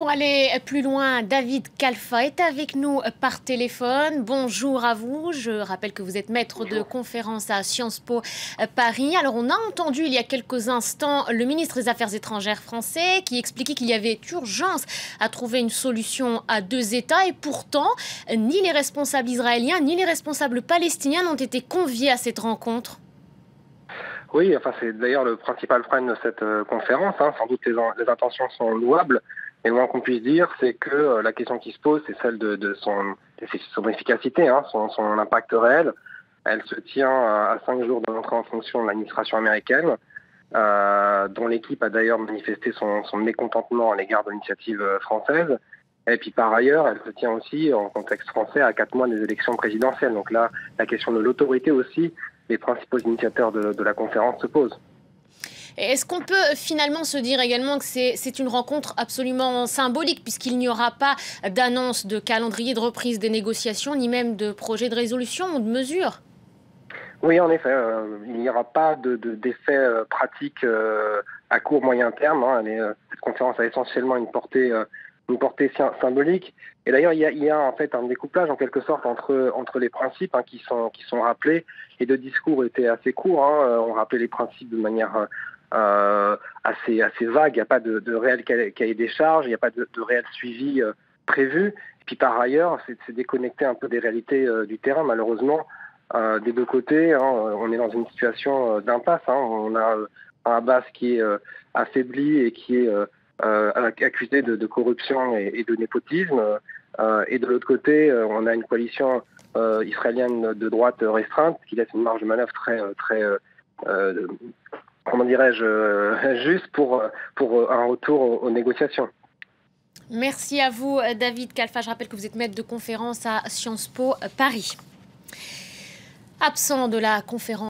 Pour aller plus loin, David Khalfa est avec nous par téléphone. Bonjour à vous. Je rappelle que vous êtes maître de Bonjour. conférence à Sciences Po Paris. Alors, on a entendu il y a quelques instants le ministre des Affaires étrangères français qui expliquait qu'il y avait urgence à trouver une solution à deux États. Et pourtant, ni les responsables israéliens ni les responsables palestiniens n'ont été conviés à cette rencontre. Oui, enfin c'est d'ailleurs le principal frein de cette conférence. Sans doute les intentions sont louables, mais le moins qu'on puisse dire, c'est que la question qui se pose, c'est celle de son efficacité, son impact réel. Elle se tient à 5 jours de l'entrée en fonction de l'administration américaine, dont l'équipe a d'ailleurs manifesté son mécontentement à l'égard de l'initiative française. Et puis par ailleurs, elle se tient aussi en contexte français à 4 mois des élections présidentielles. Donc là, la question de l'autorité aussi, les principaux initiateurs de la conférence se posent. Est-ce qu'on peut finalement se dire également que c'est une rencontre absolument symbolique puisqu'il n'y aura pas d'annonce de calendrier de reprise des négociations ni même de projet de résolution ou de mesure? Oui, en effet, il n'y aura pas d'effet pratique à court moyen terme. Cette conférence a essentiellement une portée symbolique. Et d'ailleurs, il y a en fait un découplage en quelque sorte entre les principes qui sont rappelés. Les deux discours étaient assez courts. On rappelait les principes de manière assez vague. Il n'y a pas de réel cahier des charges, il n'y a pas de réel suivi prévu. Et puis par ailleurs, c'est déconnecté un peu des réalités du terrain, malheureusement. Des deux côtés, on est dans une situation d'impasse. On a un Abbas qui est affaibli et qui est accusé de corruption et de népotisme. Et de l'autre côté, on a une coalition israélienne de droite restreinte qui laisse une marge de manœuvre très comment dirais-je, juste pour un retour aux négociations. Merci à vous, David Khalfa. Je rappelle que vous êtes maître de conférence à Sciences Po Paris. Absent de la conférence